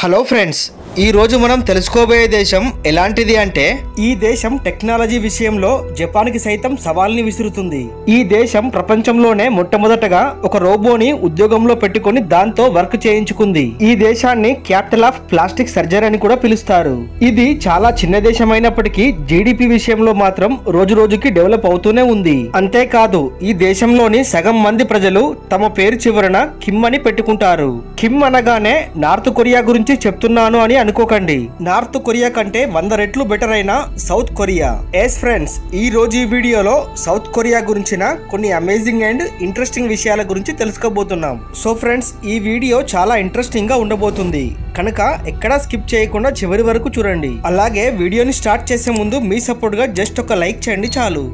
Hello friends, ఈ రోజు మనం తెలుసుకోబోయే దేశం ఎలాంటిది అంటే ఈ దేశం టెక్నాలజీ విషయంలో జపాన్ కి సైతం సవాల్ని విసురుతుంది. ఈ దేశం ప్రపంచంలోనే మొట్టమొదటగా ఒక రోబోని ఉద్యోగంలో పెట్టుకొని దాంతో వర్క్ చేయించుకుంది. ఈ దేశాన్ని క్యాపిటల్ ఆఫ్ ప్లాస్టిక్ సర్జరీ అని కూడా పిలుస్తారు. ఇది చాలా చిన్న దేశం అయినప్పటికీ జీడిపి విషయంలో మాత్రం రోజు రోజుకి డెవలప్ అవుతూనే ఉంది. అంతేకాదు ఈ దేశంలోని సగం మంది ప్రజలు తమ పేరు చివరన కిమ్ అని పెట్టుకుంటారు. కిమ్ అనగానే నార్త్ కొరియా గురించి చెప్తున్నాను అని అనుకోకండి. నార్త్ కొరియా కంటే 100 రెట్లు బెటర్ అయిన సౌత్ కొరియా. ఎస్ ఫ్రెండ్స్, ఈ రోజు ఈ వీడియోలో సౌత్ కొరియా గురించిన కొన్ని అమేజింగ్ అండ్ ఇంట్రెస్టింగ్ విషయాల గురించి తెలుసుకోబోతున్నాం. సో ఫ్రెండ్స్, ఈ వీడియో చాలా ఇంట్రెస్టింగ్ గా ఉండబోతుంది కనుక ఎక్కడా స్కిప్ చేయకుండా చివరి వరకు చూడండి. అలాగే వీడియోని స్టార్ట్ చేసే ముందు మీ సపోర్ట్ గా జస్ట్ ఒక లైక్ చేయండి చాలు.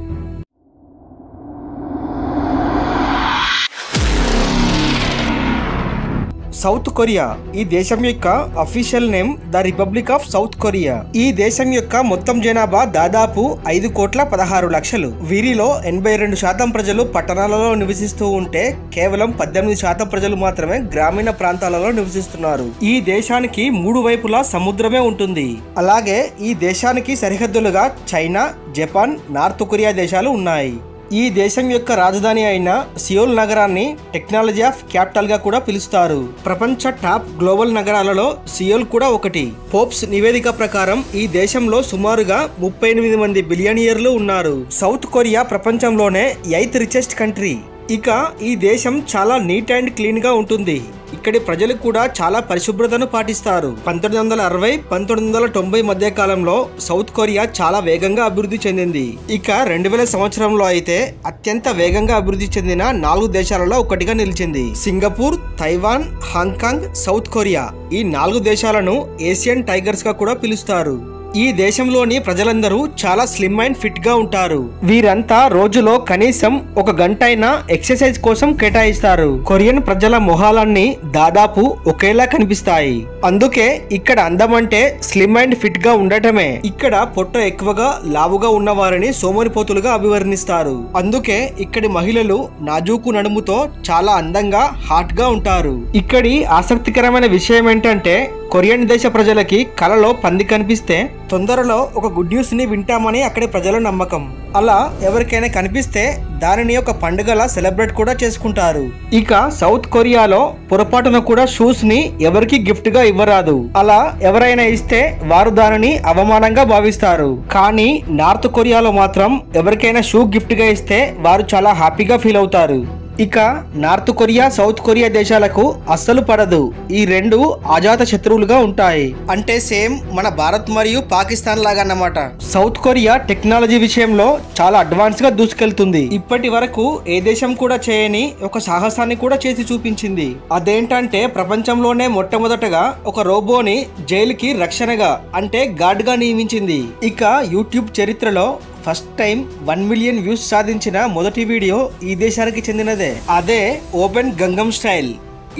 సౌత్ కొరియా ఈ దేశం యొక్క official name the republic of south Korea. ఈ దేశం యొక్క మొత్తం జనాభా దాదాపు 5,16,00,000. వీరిలో 82% ప్రజలు పట్టణాలలో నివసిస్తూ ఉంటే కేవలం 18% ప్రజలు మాత్రమే గ్రామీణ ప్రాంతాలలో నివసిస్తున్నారు. ఈ దేశానికి 3 వైపులా సముద్రమే ఉంటుంది. అలాగే ఈ దేశానికి సరిహద్దులుగా చైనా, జపాన్, నార్త్ కొరియా దేశాలు ఉన్నాయి. ఈ దేశం యొక్క రాజధాని అయిన సియోల్ నగరాన్ని టెక్నాలజీ ఆఫ్ క్యాపిటల్ గా కూడా పిలుస్తారు. ప్రపంచ టాప్ గ్లోబల్ నగరాలలో సియోల్ కూడా ఒకటి. ఫోర్బ్స్ నివేదిక ప్రకారం ఈ దేశంలో సుమారుగా 38 మంది బిలియనియర్లు ఉన్నారు. సౌత్ కొరియా ప్రపంచంలోనే 8th రిచెస్ట్ కంట్రీ. ఇక ఈ దేశం చాలా నీట్ అండ్ క్లీన్ గా ఉంటుంది. ఇక్కడి ప్రజలు కూడా చాలా పరిశుభ్రతను పాటిస్తారు. 1960-1990 మధ్య కాలంలో సౌత్ కొరియా చాలా వేగంగా అభివృద్ధి చెందింది. ఇక 2000 సంవత్సరంలో అయితే అత్యంత వేగంగా అభివృద్ధి చెందిన 4 దేశాలలో ఒకటిగా నిలిచింది. Singapore, Taiwan, Hong Kong, south Korea ఈ 4 దేశాలను ఏషియన్ టైగర్స్ గా కూడా పిలుస్తారు. ఈ దేశంలోని ప్రజలందరూ చాలా స్లిమ్ అండ్ ఫిట్ గా ఉంటారు. వీరంతా రోజులో కనీసం 1 గంట అయినా ఎక్సర్సైజ్ కోసం కేటాయిస్తారు. కొరియన్ ప్రజల మొహాలన్నీ దాదాపు ఒకేలా కనిపిస్తాయి. అందుకే ఇక్కడ అందం అంటే స్లిమ్ అండ్ ఫిట్ గా ఉండటమే. ఇక్కడ పొట్ట ఎక్కువగా లావుగా ఉన్న వారిని సోమరిపోతులుగా అభివర్ణిస్తారు. అందుకే ఇక్కడి మహిళలు నాజూకు నడుముతో చాలా అందంగా హాట్ గా ఉంటారు. ఇక్కడి ఆసక్తికరమైన విషయం ఏంటంటే కొరియన్ దేశ ప్రజలకి కలలో పంది కనిపిస్తే తొందరలో ఒక గుడ్ న్యూస్ ని వింటామని అక్కడి ప్రజల నమ్మకం. అలా ఎవరికైనా కనిపిస్తే దానిని ఒక పండుగలా సెలబ్రేట్ కూడా చేసుకుంటారు. ఇక సౌత్ కొరియాలో పొరపాటున కూడా షూస్ ని ఎవరికి గిఫ్ట్ గా ఇవ్వరాదు. అలా ఎవరైనా ఇస్తే వారు దానిని అవమానంగా భావిస్తారు. కానీ నార్త్ కొరియాలో మాత్రం ఎవరికైనా షూ గిఫ్ట్ గా ఇస్తే వారు చాలా హ్యాపీగా ఫీల్ అవుతారు. ఇక నార్త్ కొరియా, సౌత్ కొరియా దేశాలకు అస్సలు పడదు. ఈ రెండు అజాత శత్రువులుగా ఉంటాయి. అంటే సేమ్ మన భారత్ మరియు పాకిస్తాన్ లాగా అన్నమాట. సౌత్ కొరియా టెక్నాలజీ విషయంలో చాలా అడ్వాన్స్ గా దూసుకెళ్తుంది. ఇప్పటి వరకు ఏ దేశం కూడా చేయని ఒక సాహసాన్ని కూడా చేసి చూపించింది. అదేంటంటే ప్రపంచంలోనే మొట్టమొదటగా ఒక రోబోని జైలుకి రక్షణగా అంటే గార్డ్ గా నియమించింది. ఇక యూట్యూబ్ చరిత్రలో ఫస్ట్ టైం 1 మిలియన్ వ్యూస్ సాధించిన మొదటి వీడియో ఈ దేశానికి చెందినదే. అదే ఓపెన్ గంగం స్టైల్.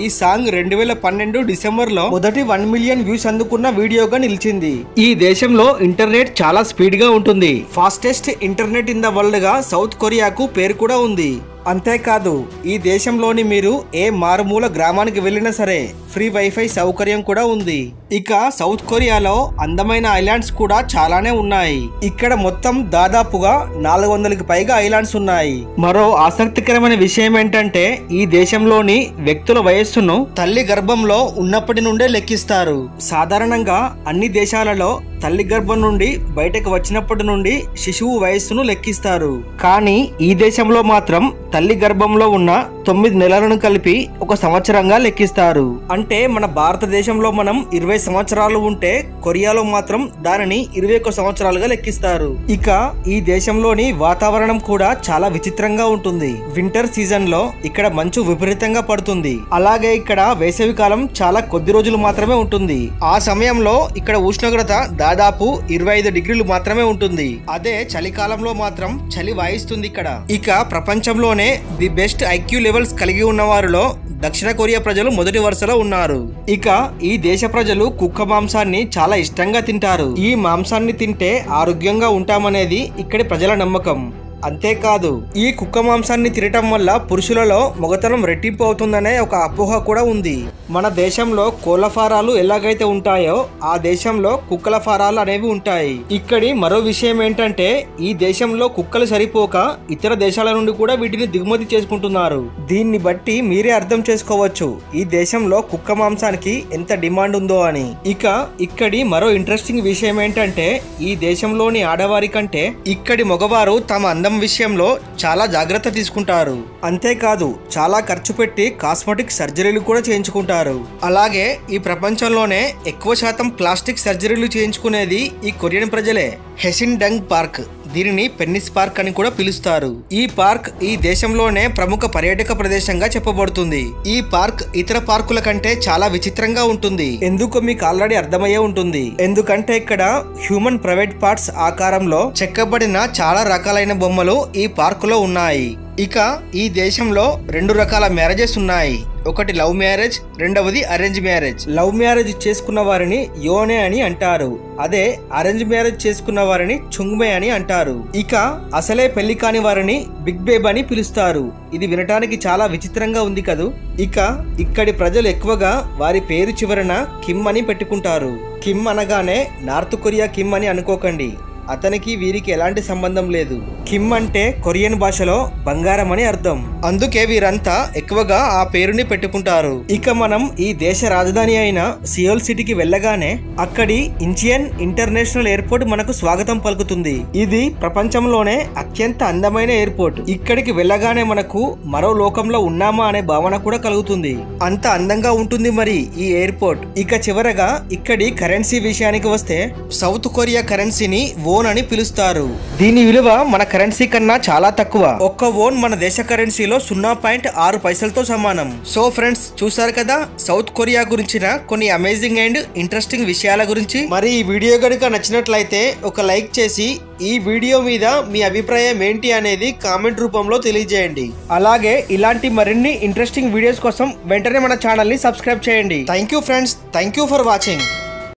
ఈ సాంగ్ 2012 డిసెంబర్లో మొదటి 1 మిలియన్ వ్యూస్ అందుకున్న వీడియోగా నిలిచింది. ఈ దేశంలో ఇంటర్నెట్ చాలా స్పీడ్ గా ఉంటుంది. Fastest internet in the world గా సౌత్ కొరియాకు పేరు కూడా ఉంది. అంతేకాదు ఈ దేశంలోని మీరు ఏ మారుమూల గ్రామానికి వెళ్ళినా సరే ఫ్రీ వైఫై సౌకర్యం కూడా ఉంది. ఇక సౌత్ కొరియాలో అందమైన ఐలాండ్స్ కూడా చాలానే ఉన్నాయి. ఇక్కడ మొత్తం దాదాపుగా 400కి పైగా ఐలాండ్స్ ఉన్నాయి. మరో ఆసక్తికరమైన విషయం ఏంటంటే ఈ దేశంలోని వ్యక్తుల వయస్సును తల్లి గర్భంలో ఉన్నప్పటి నుండే లెక్కిస్తారు. సాధారణంగా అన్ని దేశాలలో తల్లి గర్భం నుండి బయటకు వచ్చినప్పటి నుండి శిశువు వయస్సును లెక్కిస్తారు. కానీ ఈ దేశంలో మాత్రం తల్లి గర్భంలో ఉన్న 9 నెలలను కలిపి 1 సంవత్సరంగా లెక్కిస్తారు. అంటే మన భారతదేశంలో మనం 20 సంవత్సరాలు ఉంటే కొరియాలో మాత్రం దానిని 21 సంవత్సరాలుగా లెక్కిస్తారు. ఇక ఈ దేశంలోని వాతావరణం కూడా చాలా విచిత్రంగా ఉంటుంది. వింటర్ సీజన్ లో ఇక్కడ మంచు విపరీతంగా పడుతుంది. అలాగే ఇక్కడ వేసవి కాలం చాలా కొద్ది రోజులు మాత్రమే ఉంటుంది. ఆ సమయంలో ఇక్కడ ఉష్ణోగ్రత దాదాపు 25 డిగ్రీలు మాత్రమే ఉంటుంది. అదే చలికాలంలో మాత్రం చలి వాయిస్తుంది ఇక్కడ. ఇక ప్రపంచంలోనే ది బెస్ట్ ఐక్యూ లెవెల్స్ కలిగి ఉన్న వారిలో దక్షిణ కొరియా ప్రజలు మొదటి వరుసలో ఉన్నారు. ఇక ఈ దేశ ప్రజలు కుక్క మాంసాన్ని చాలా ఇష్టంగా తింటారు. ఈ మాంసాన్ని తింటే ఆరోగ్యంగా ఉంటామనేది ఇక్కడి ప్రజల నమ్మకం. అంతేకాదు ఈ కుక్క మాంసాన్ని తినటం వల్ల పురుషులలో మొగతనం రెట్టింపు అవుతుందనే ఒక అపోహ కూడా ఉంది. మన దేశంలో కోళ్ల ఫారాలు ఎలాగైతే ఉంటాయో ఆ దేశంలో కుక్కల ఫారాలు అనేవి ఉంటాయి. ఇక్కడి మరో విషయం ఏంటంటే ఈ దేశంలో కుక్కలు సరిపోక ఇతర దేశాల నుండి కూడా వీటిని దిగుమతి చేసుకుంటున్నారు. దీన్ని బట్టి మీరే అర్థం చేసుకోవచ్చు ఈ దేశంలో కుక్క మాంసానికి ఎంత డిమాండ్ ఉందో అని. ఇక ఇక్కడి మరో ఇంట్రెస్టింగ్ విషయం ఏంటంటే ఈ దేశంలోని ఆడవారి కంటే ఇక్కడి మగవారు తమ అందం విషయంలో చాలా జాగ్రత్త తీసుకుంటారు. అంతేకాదు చాలా ఖర్చు పెట్టి కాస్మెటిక్ సర్జరీలు కూడా చేయించుకుంటారు. అలాగే ఈ ప్రపంచంలోనే ఎక్కువ శాతం ప్లాస్టిక్ సర్జరీలు చేయించుకునేది ఈ కొరియన్ ప్రజలే. హెసిన్ డంగ్ పార్క్, దీనిని పెన్నిస్ పార్క్ అని కూడా పిలుస్తారు. ఈ పార్క్ ఈ దేశంలోనే ప్రముఖ పర్యాటక ప్రదేశంగా చెప్పబడుతుంది. ఈ పార్క్ ఇతర పార్కుల కంటే చాలా విచిత్రంగా ఉంటుంది. ఎందుకో మీకు ఆల్రెడీ అర్థమయ్యే ఉంటుంది. ఎందుకంటే ఇక్కడ హ్యూమన్ ప్రైవేట్ పార్ట్స్ ఆకారంలో చెక్కబడిన చాలా రకాలైన బొమ్మలు ఈ పార్కులో ఉన్నాయి. ఇక ఈ దేశంలో 2 రకాల మ్యారేజెస్ ఉన్నాయి. ఒకటి లవ్ మ్యారేజ్, రెండవది అరేంజ్ మ్యారేజ్. లవ్ మ్యారేజ్ చేసుకున్న వారిని యోనే అని అంటారు. అదే అరేంజ్ మ్యారేజ్ చేసుకున్న వారిని చుంగ్మే అని అంటారు. ఇక అసలే పెళ్లి కాని వారిని బిగ్ బేబ్ అని పిలుస్తారు. ఇది వినటానికి చాలా విచిత్రంగా ఉంది కదూ. ఇక ఇక్కడి ప్రజలు ఎక్కువగా వారి పేరు చివరన కిమ్ అని పెట్టుకుంటారు. కిమ్ అనగానే నార్త్ కొరియా కిమ్ అని అనుకోకండి. అతనికి వీరికి ఎలాంటి సంబంధం లేదు. కిమ్ అంటే కొరియన్ భాషలో బంగారం అని అర్థం. అందుకే వీరంతా ఎక్కువగా ఆ పేరుని పెట్టుకుంటారు. ఇక మనం ఈ దేశ రాజధాని అయిన సియోల్ సిటీకి వెళ్ళగానే అక్కడి ఇంచియన్ ఇంటర్నేషనల్ ఎయిర్పోర్ట్ మనకు స్వాగతం పలుకుతుంది. ఇది ప్రపంచంలోనే అత్యంత అందమైన ఎయిర్పోర్ట్. ఇక్కడికి వెళ్ళగానే మనకు మరో లోకంలో ఉన్నామా అనే భావన కూడా కలుగుతుంది. అంత అందంగా ఉంటుంది మరి ఈ ఎయిర్పోర్ట్. ఇక చివరగా ఇక్కడి కరెన్సీ విషయానికి వస్తే సౌత్ కొరియా కరెన్సీని వోన్ అని పిలుస్తారు. దీని విలువ మన కరెన్సీ కన్నా చాలా తక్కువ. ఒక్క వోన్ మన దేశ కరెన్సీలో 0.6 పైసలతో సమానం. సో ఫ్రెండ్స్, చూసారు కదా సౌత్ కొరియా గురించిన కొన్ని అమేజింగ్ అండ్ ఇంట్రెస్టింగ్ విషయాల గురించి. మరి ఈ వీడియో కనుక నచ్చినట్లయితే ఒక లైక్ చేసి ఈ వీడియో మీద మీ అభిప్రాయం ఏంటి అనేది కామెంట్ రూపంలో తెలియజేయండి. అలాగే ఇలాంటి మరిన్ని ఇంట్రెస్టింగ్ వీడియోస్ కోసం వెంటనే మన ఛానల్ ని సబ్స్క్రైబ్ చేయండి. Thank you friends, thank you for watching.